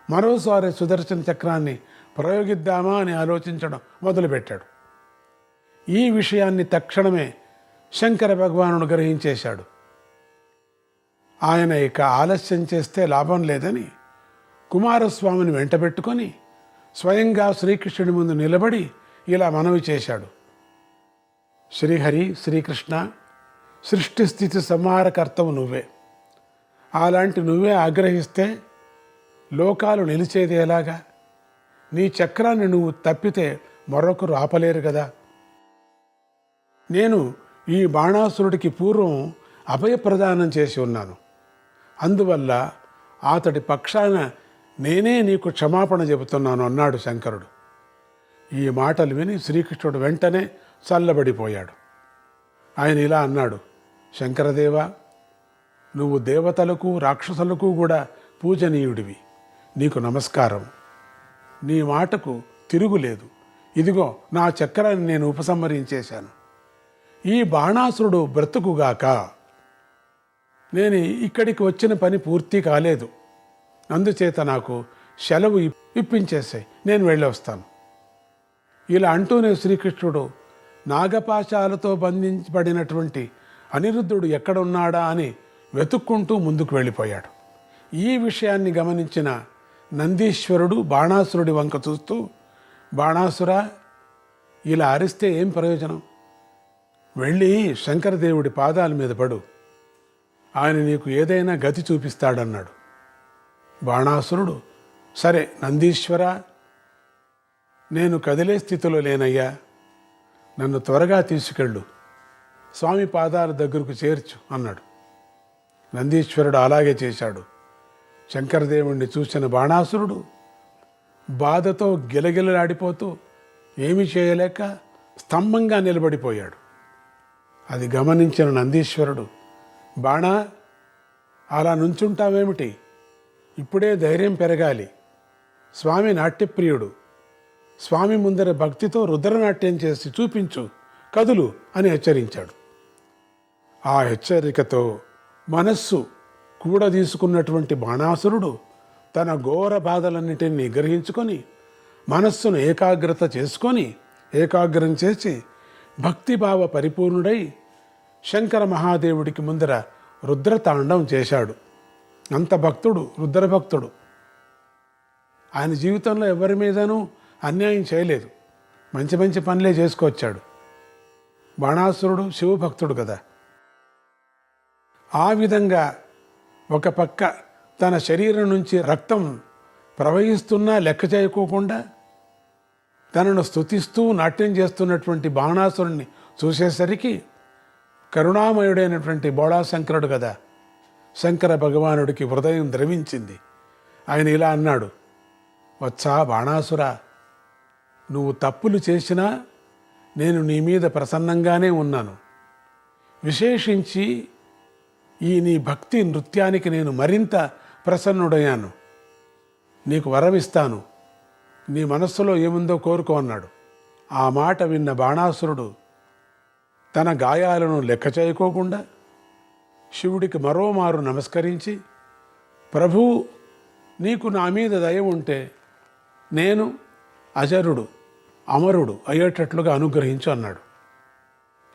మరోసారి సుదర్శన చక్రాన్ని ప్రయోగిద్దామా అని ఆలోచించడం మొదలుపెట్టాడు. ఈ విషయాన్ని తక్షణమే శంకర భగవానుడు గ్రహించేశాడు. ఆయన ఇక ఆలస్యం చేస్తే లాభం లేదని కుమారస్వామిని వెంటబెట్టుకొని స్వయంగా శ్రీకృష్ణుడి ముందు నిలబడి ఇలా మనవి చేశాడు, శ్రీహరి, శ్రీకృష్ణ, సృష్టి స్థితి సంహారకర్తవు నువ్వే. అలాంటి నువ్వే ఆగ్రహిస్తే లోకాలు నిలిచేది ఎలాగా? నీ చక్రాన్ని నువ్వు తప్పితే మరొకరు ఆపలేరు కదా. నేను ఈ బాణాసురుడికి పూర్వం అభయప్రదానం చేసి ఉన్నాను. అందువల్ల అతడి పక్షాన నేనే నీకు క్షమాపణ చెబుతున్నాను అన్నాడు శంకరుడు. ఈ మాటలు విని శ్రీకృష్ణుడు వెంటనే చల్లబడిపోయాడు. ఆయన ఇలా అన్నాడు, శంకరదేవ, నువ్వు దేవతలకు రాక్షసులకు కూడా పూజనీయుడివి. నీకు నమస్కారం. నీ మాటకు తిరుగులేదు. ఇదిగో నా చక్రాన్ని నేను ఉపసంహరించేశాను. ఈ బాణాసురుడు బ్రతుకుగాక. నేను ఇక్కడికి వచ్చిన పని పూర్తి కాలేదు. అందుచేత నాకు సెలవు ఇప్పించేసాయి, నేను వెళ్ళొస్తాను. ఇలా అంటూనే శ్రీకృష్ణుడు నాగపాశాలతో బంధించబడినటువంటి అనిరుద్ధుడు ఎక్కడున్నాడా అని వెతుక్కుంటూ ముందుకు వెళ్ళిపోయాడు. ఈ విషయాన్ని గమనించిన నందీశ్వరుడు బాణాసురుడి వంక చూస్తూ, బాణాసురా, ఇలా అరిస్తే ఏం ప్రయోజనం? వెళ్ళి శంకరదేవుడి పాదాల మీద పడు, ఆయన నీకు ఏదైనా గతి చూపిస్తాడన్నాడు. బాణాసురుడు, సరే నందీశ్వర, నేను కదిలే స్థితిలో లేనయ్యా, నన్ను త్వరగా తీసుకెళ్ళు, స్వామి పాదాల దగ్గరకు చేర్చు అన్నాడు. నందీశ్వరుడు అలాగే చేశాడు. శంకరదేవుణ్ణి చూసిన బాణాసురుడు బాధతో గిలగిలలాడిపోతూ ఏమీ చేయలేక స్తంభంగా నిలబడిపోయాడు. అది గమనించిన నందీశ్వరుడు, బాణా, అలా నుంచుంటావేమిటి? ఇప్పుడే ధైర్యం పెరగాలి. స్వామి నాట్యప్రియుడు. స్వామి ముందర భక్తితో రుద్రనాట్యం చేసి చూపించు, కదులు అని హెచ్చరించాడు. ఆ హెచ్చరికతో మనస్సు కూడా తీసుకున్నటువంటి బాణాసురుడు తన ఘోర బాధలన్నిటినీ గ్రహించుకొని మనస్సును ఏకాగ్రం చేసి భక్తిభావ పరిపూర్ణుడై శంకర మహాదేవుడికి ముందర రుద్రతాండం చేశాడు. అంత భక్తుడు, రుద్రభక్తుడు. ఆయన జీవితంలో ఎవరి మీదనూ అన్యాయం చేయలేదు, మంచి మంచి పనులే చేసుకొచ్చాడు. బాణాసురుడు శివభక్తుడు కదా. ఆ విధంగా ఒక పక్క తన శరీరం నుంచి రక్తం ప్రవహిస్తున్నా లెక్క చేయకోకుండా తనను స్తుతిస్తూ నాట్యం చేస్తున్నటువంటి బాణాసురుణ్ణి చూసేసరికి కరుణామయుడైనటువంటి బోళాశంకరుడు కదా, శంకర భగవానుడికి హృదయం ద్రవించింది. ఆయన ఇలా అన్నాడు, వచ్చా బాణాసురా, నువ్వు తప్పులు చేసినా నేను నీ మీద ప్రసన్నంగానే ఉన్నాను. విశేషించి ఈ నీ భక్తి నృత్యానికి నేను మరింత ప్రసన్నుడయ్యాను. నీకు వరమిస్తాను, నీ మనస్సులో ఏముందో కోరుకో అన్నాడు. ఆ మాట విన్న బాణాసురుడు తన గాయాలను లెక్క చేయకోకుండా శివుడికి మరోమారు నమస్కరించి, ప్రభూ, నీకు నా మీద దయ ఉంటే నేను అజరుడు, అమరుడు అయ్యేటట్లుగా అనుగ్రహించు అన్నాడు.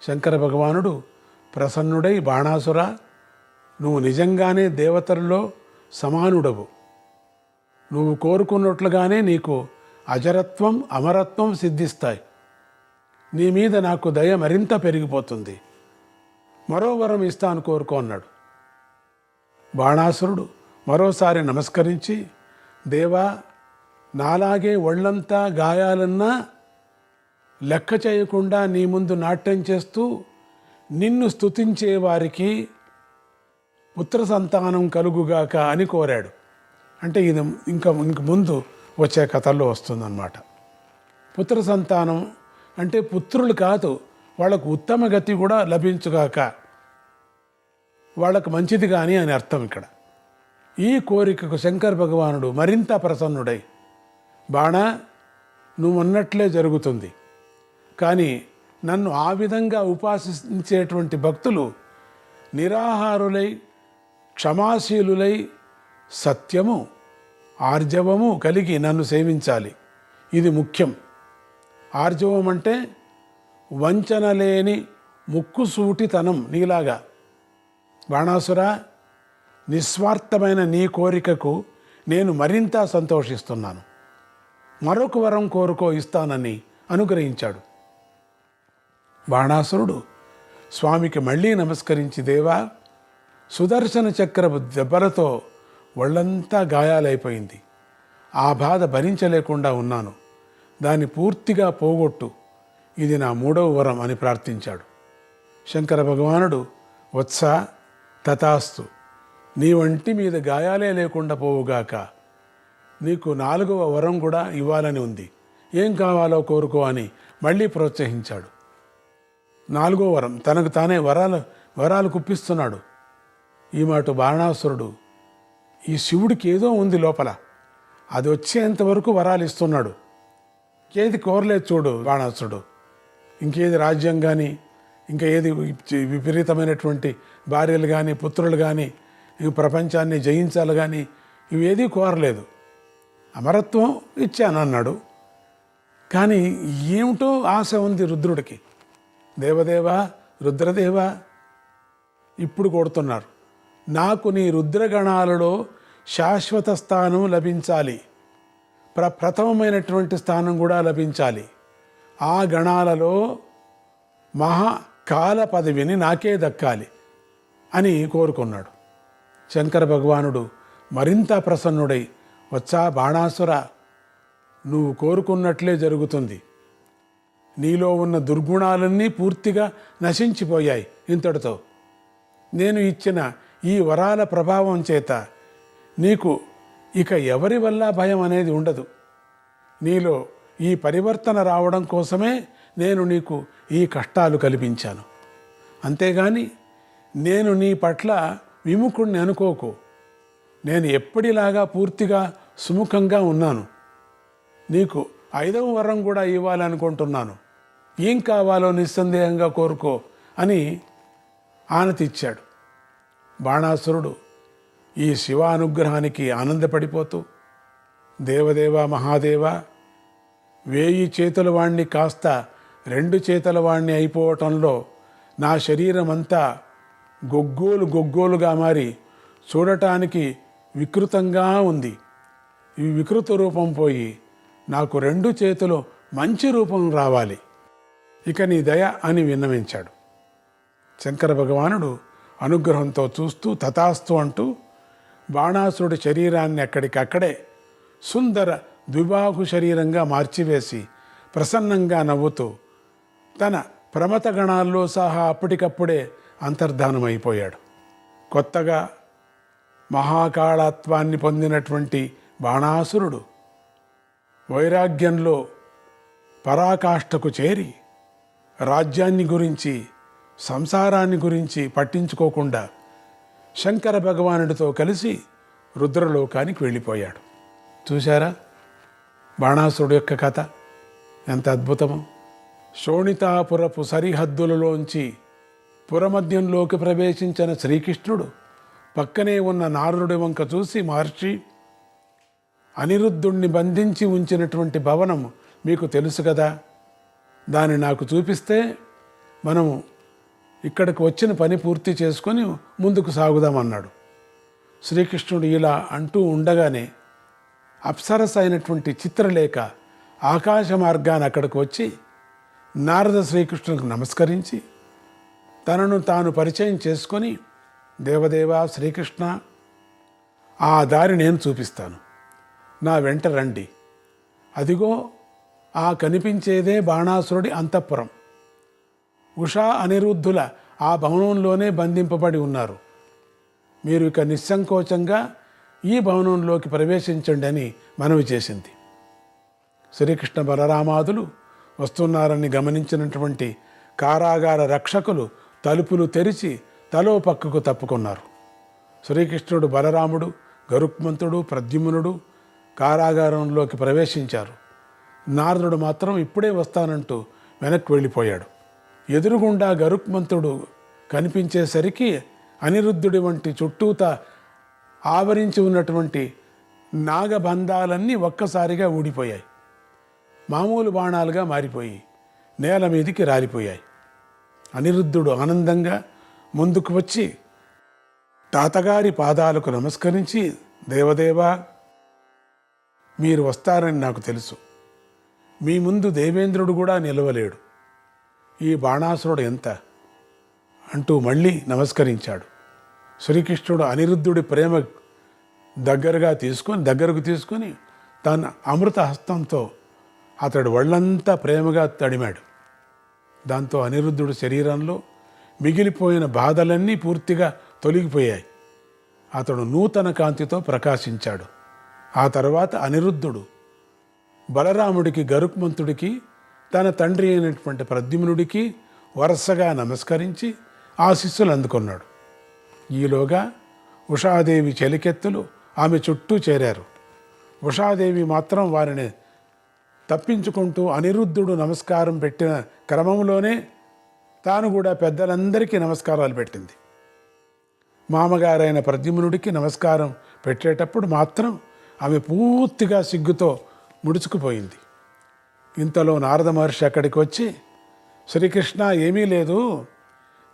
శంకర భగవానుడు ప్రసన్నుడై, బాణాసురా, నువ్వు నిజంగానే దేవతల్లో సమానుడవు. నువ్వు కోరుకున్నట్లుగానే నీకు అజరత్వం, అమరత్వం సిద్ధిస్తాయి. నీ మీద నాకు దయ మరింత పెరిగిపోతుంది. మరో వరం ఇస్తాను, కోరుకో అన్నాడు. బాణాసురుడు మరోసారి నమస్కరించి, దేవా, నాలాగే ఒళ్ళంతా గాయాలన్నా లెక్క చేయకుండా నీ ముందు నాట్యం చేస్తూ నిన్ను స్తుతించే వారికి పుత్ర సంతానం కలుగుగాక అని కోరాడు. అంటే ఇది ఇంక ముందు వచ్చే కథల్లో వస్తుందన్నమాట. పుత్ర సంతానం అంటే పుత్రులు కాదు, వాళ్ళకు ఉత్తమ గతి కూడా లభించుగాక, వాళ్ళకు మంచిది కానీ అని అర్థం ఇక్కడ. ఈ కోరికకు శంకర భగవానుడు మరింత ప్రసన్నుడై, బాణా, నువ్వు అన్నట్లే జరుగుతుంది, కానీ నన్ను ఆ విధంగా ఉపాసించేటువంటి భక్తులు నిరాహారులై, క్షమాశీలులై, సత్యము, ఆర్జవము కలిగి నన్ను సేవించాలి. ఇది ముఖ్యం. ఆర్జవం అంటే వంచన లేని ముక్కుసూటితనం నీలాగా. బాణాసురా, నిస్వార్థమైన నీ కోరికకు నేను మరింత సంతోషిస్తున్నాను. మరొక వరం కోరుకో, ఇస్తానని అనుగ్రహించాడు. బాణాసురుడు స్వామికి మళ్ళీ నమస్కరించి, దేవా, సుదర్శన చక్రపు దెబ్బలతో ఒళ్ళంతా గాయాలైపోయింది. ఆ బాధ భరించలేకుండా ఉన్నాను. దాన్ని పూర్తిగా పోగొట్టు. ఇది నా 3వ వరం అని ప్రార్థించాడు. శంకర భగవానుడు, వత్స, తథాస్తు, నీ వంటి మీద గాయాలే లేకుండా పోవుగాక. నీకు 4వ వరం కూడా ఇవ్వాలని ఉంది. ఏం కావాలో కోరుకో అని మళ్ళీ ప్రోత్సహించాడు. 4వ వరం, తనకు తానే వరాలు కుప్పిస్తున్నాడు. ఈ మాట బాణాసురుడు, ఈ శివుడికి ఏదో ఉంది లోపల, అది వచ్చేంతవరకు వరాలు ఇస్తున్నాడు. ఏది కోరలేదు చూడు బాణాసురుడు. ఇంకేది రాజ్యం కానీ, ఇంకా ఏది విపరీతమైనటువంటి భార్యలు కానీ, పుత్రులు కానీ, ఈ ప్రపంచాన్ని జయించాలి కానీ, ఇవేదీ కోరలేదు. అమరత్వం ఇచ్చాను అన్నాడు. కానీ ఏమిటో ఆశ ఉంది రుద్రుడికి. దేవదేవా, రుద్రదేవా, ఇప్పుడు కొడుతున్నారు, నాకు నీ రుద్రగణాలలో శాశ్వత స్థానం లభించాలి, ప్రథమమైనటువంటి స్థానం కూడా లభించాలి. ఆ గణాలలో మహాకాల పదవిని నాకే దక్కాలి అని కోరుకున్నాడు. శంకర భగవానుడు మరింత ప్రసన్నుడై, వచ్చా బాణాసుర, నువ్వు కోరుకున్నట్లే జరుగుతుంది. నీలో ఉన్న దుర్గుణాలన్నీ పూర్తిగా నశించిపోయాయి ఇంతటితో. నేను ఇచ్చిన ఈ వరాల ప్రభావం చేత నీకు ఇక ఎవరి వల్ల భయం అనేది ఉండదు. నీలో ఈ పరివర్తన రావడం కోసమే నేను నీకు ఈ కష్టాలు కల్పించాను. అంతేగాని నేను నీ పట్ల విముఖుణ్ణి అనుకోకు. నేను ఎప్పటిలాగా పూర్తిగా సుముఖంగా ఉన్నాను. నీకు 5వ వరం కూడా ఇవ్వాలనుకుంటున్నాను. ఏం కావాలో నిస్సందేహంగా కోరుకో అని ఆనతిచ్చాడు. బాణాసురుడు ఈ శివానుగ్రహానికి ఆనందపడిపోతూ, దేవదేవ మహాదేవ, 1000 చేతుల వాణ్ణి కాస్త 2 చేతుల వాణ్ణి అయిపోవటంలో నా శరీరం అంతా గొగ్గోలుగా మారి చూడటానికి వికృతంగా ఉంది. ఈ వికృత రూపం పోయి నాకు 2 చేతులు మంచి రూపం రావాలి. ఇక నీ దయ అని విన్నవించాడు. శంకర భగవానుడు అనుగ్రహంతో చూస్తూ తథాస్తు అంటూ బాణాసురుడి శరీరాన్ని అక్కడికక్కడే సుందర ద్విబాహు శరీరంగా మార్చివేసి ప్రసన్నంగా నవ్వుతూ తన ప్రమథ గణాల్లో సహా అప్పటికప్పుడే అంతర్ధానమైపోయాడు. కొత్తగా మహాకాళత్వాన్ని పొందినటువంటి బాణాసురుడు వైరాగ్యంలో పరాకాష్ఠకు చేరి రాజ్యాన్ని గురించి, సంసారాన్ని గురించి పట్టించుకోకుండా శంకర భగవానుడితో కలిసి రుద్రలోకానికి వెళ్ళిపోయాడు. చూశారా బాణాసురుడు యొక్క కథ ఎంత అద్భుతమో! శోణితాపురపు సరిహద్దులలోంచి పురమధ్యంలోకి ప్రవేశించిన శ్రీకృష్ణుడు పక్కనే ఉన్న నారదుడి వంక చూసి, మహర్షి, అనిరుద్ధుణ్ణి బంధించి ఉంచినటువంటి భవనం మీకు తెలుసు కదా, దాన్ని నాకు చూపిస్తే మనము ఇక్కడికి వచ్చిన పని పూర్తి చేసుకొని ముందుకు సాగుదామన్నాడు. శ్రీకృష్ణుడు ఇలా అంటూ ఉండగానే అప్సరస అయినటువంటి చిత్రలేఖ ఆకాశ మార్గాన్ని అక్కడికి వచ్చి నారద శ్రీకృష్ణునికి నమస్కరించి తనను తాను పరిచయం చేసుకొని, దేవదేవా శ్రీకృష్ణ, ఆ దారి నేను చూపిస్తాను, నా వెంట రండి. అదిగో ఆ కనిపించేదే బాణాసురుడి అంతఃపురం. ఉషా అనిరుద్ధుల ఆ భవనంలోనే బంధింపబడి ఉన్నారు. మీరు ఇక నిస్సంకోచంగా ఈ భవనంలోకి ప్రవేశించండి అని మనవి చేసింది. శ్రీకృష్ణ బలరామాదులు వస్తున్నారని గమనించినటువంటి కారాగార రక్షకులు తలుపులు తెరిచి తలో పక్కకు తప్పుకున్నారు. శ్రీకృష్ణుడు, బలరాముడు, గరుక్మంతుడు, ప్రద్యుమ్నుడు కారాగారంలోకి ప్రవేశించారు. నారదుడు మాత్రం ఇప్పుడే వస్తానంటూ వెనక్కి వెళ్ళిపోయాడు. ఎదురుగుండా గరుక్మంతుడు కనిపించేసరికి అనిరుద్ధుడి వంటి చుట్టూత ఆవరించి ఉన్నటువంటి నాగబంధాలన్నీ ఒక్కసారిగా ఊడిపోయాయి. మామూలు బాణాలుగా మారిపోయి నేల మీదికి రాలిపోయాయి. అనిరుద్ధుడు ఆనందంగా ముందుకు వచ్చి తాతగారి పాదాలకు నమస్కరించి, దేవదేవా, మీరు వస్తారని నాకు తెలుసు. మీ ముందు దేవేంద్రుడు కూడా నిలవలేడు. ఈ బాణాసురుడు ఎంత అంటూ మళ్ళీ నమస్కరించాడు. శ్రీకృష్ణుడు అనిరుద్ధుడి ప్రేమ దగ్గరకు తీసుకొని తన అమృత హస్తంతో అతడు ఒళ్ళంతా ప్రేమగా తడిమాడు. దాంతో అనిరుద్ధుడి శరీరంలో మిగిలిపోయిన బాధలన్నీ పూర్తిగా తొలగిపోయాయి. అతడు నూతన కాంతితో ప్రకాశించాడు. ఆ తర్వాత అనిరుద్ధుడు బలరాముడికి, గరుత్మంతుడికి, తన తండ్రి అయినటువంటి ప్రద్యుమ్నుడికి వరుసగా నమస్కరించి ఆశీస్సులు అందుకున్నాడు. ఈలోగా ఉషాదేవి చెలికెత్తులు ఆమె చుట్టూ చేరారు. ఉషాదేవి మాత్రం వారిని తప్పించుకుంటూ అనిరుద్ధుడు నమస్కారం పెట్టిన క్రమంలోనే తాను కూడా పెద్దలందరికీ నమస్కారాలు పెట్టింది. మామగారైన ప్రద్యుమ్నుడికి నమస్కారం పెట్టేటప్పుడు మాత్రం ఆమె పూర్తిగా సిగ్గుతో ముడుచుకుపోయింది. ఇంతలో నారద మహర్షి అక్కడికి వచ్చి, శ్రీకృష్ణ, ఏమీ లేదు,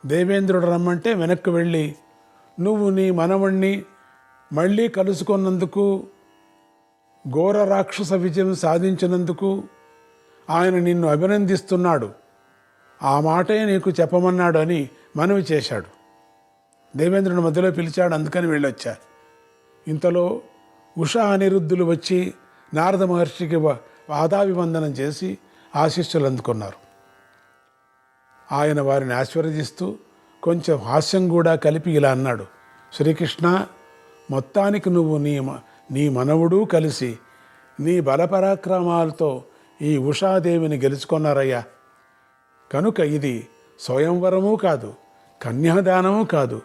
దేవేంద్రుడు రమ్మంటే వెనక్కి వెళ్ళి నువ్వు నీ మనవణ్ణి మళ్ళీ కలుసుకున్నందుకు, ఘోర రాక్షస విజయం సాధించినందుకు ఆయన నిన్ను అభినందిస్తున్నాడు, ఆ మాటే నీకు చెప్పమన్నాడు అని మనవి చేశాడు. దేవేంద్రుని మధ్యలో పిలిచాడు, అందుకని వెళ్ళొచ్చారు. ఇంతలో ఉషా అనిరుద్ధులు వచ్చి నారద మహర్షికి పాదాభివందనం చేసి ఆశీస్సులు అందుకున్నారు. ఆయన వారిని ఆశీర్వదిస్తూ కొంచెం హాస్యం కూడా కలిపి ఇలా అన్నాడు, శ్రీకృష్ణ, మొత్తానికి నువ్వు నీ మనవుడు కలిసి నీ బలపరాక్రమాలతో ఈ ఉషాదేవిని గెలుచుకున్నారయ్యా. కనుక ఇది స్వయంవరము కాదు, కన్యాదానము కాదు,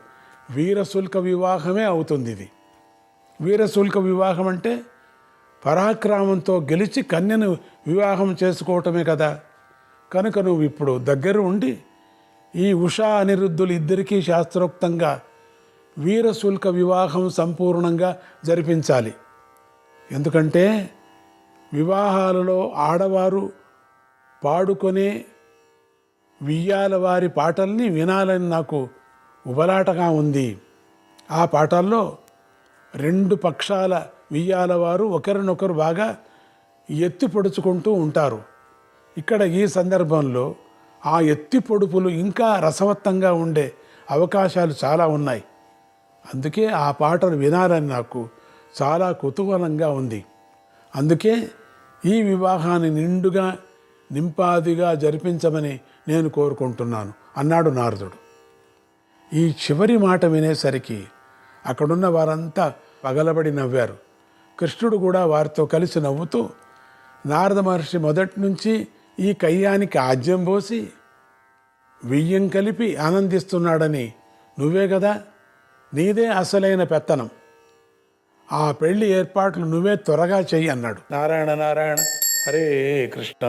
వీరశుల్క వివాహమే అవుతుంది. ఇది వీరశుల్క వివాహం అంటే పరాక్రమంతో గెలిచి కన్యను వివాహం చేసుకోవటమే కదా. కనుక నువ్వు ఇప్పుడు దగ్గర ఉండి ఈ ఉషా అనిరుద్ధులు ఇద్దరికీ శాస్త్రోక్తంగా వీరశుల్క వివాహం సంపూర్ణంగా జరిపించాలి. ఎందుకంటే వివాహాలలో ఆడవారు పాడుకొనే వియ్యాల వారి పాటల్ని వినాలని నాకు ఉబలాటగా ఉంది. ఆ పాటల్లో రెండు పక్షాల వియ్యాల వారు ఒకరినొకరు బాగా ఎత్తి పొడుచుకుంటూ ఉంటారు. ఇక్కడ ఈ సందర్భంలో ఆ ఎత్తి పొడుపులు ఇంకా రసవత్తంగా ఉండే అవకాశాలు చాలా ఉన్నాయి. అందుకే ఆ పాటలు వినాలని నాకు చాలా కుతూహలంగా ఉంది. అందుకే ఈ వివాహాన్ని నిండుగా నింపాదిగా జరిపించమని నేను కోరుకుంటున్నాను అన్నాడు నారదుడు. ఈ చివరి మాట వినేసరికి అక్కడున్న వారంతా పగలబడి నవ్వారు. కృష్ణుడు కూడా వారితో కలిసి నవ్వుతూ, నారద మహర్షి మొదటి నుంచి ఈ కయ్యానికి ఆజ్యం పోసి వియ్యం కలిపి ఆనందిస్తున్నాడని నువ్వే కదా, నీదే అసలైన పెత్తనం, ఆ పెళ్లి ఏర్పాట్లు నువ్వే త్వరగా చెయ్యి అన్నాడు. నారాయణ నారాయణ, హరే కృష్ణ.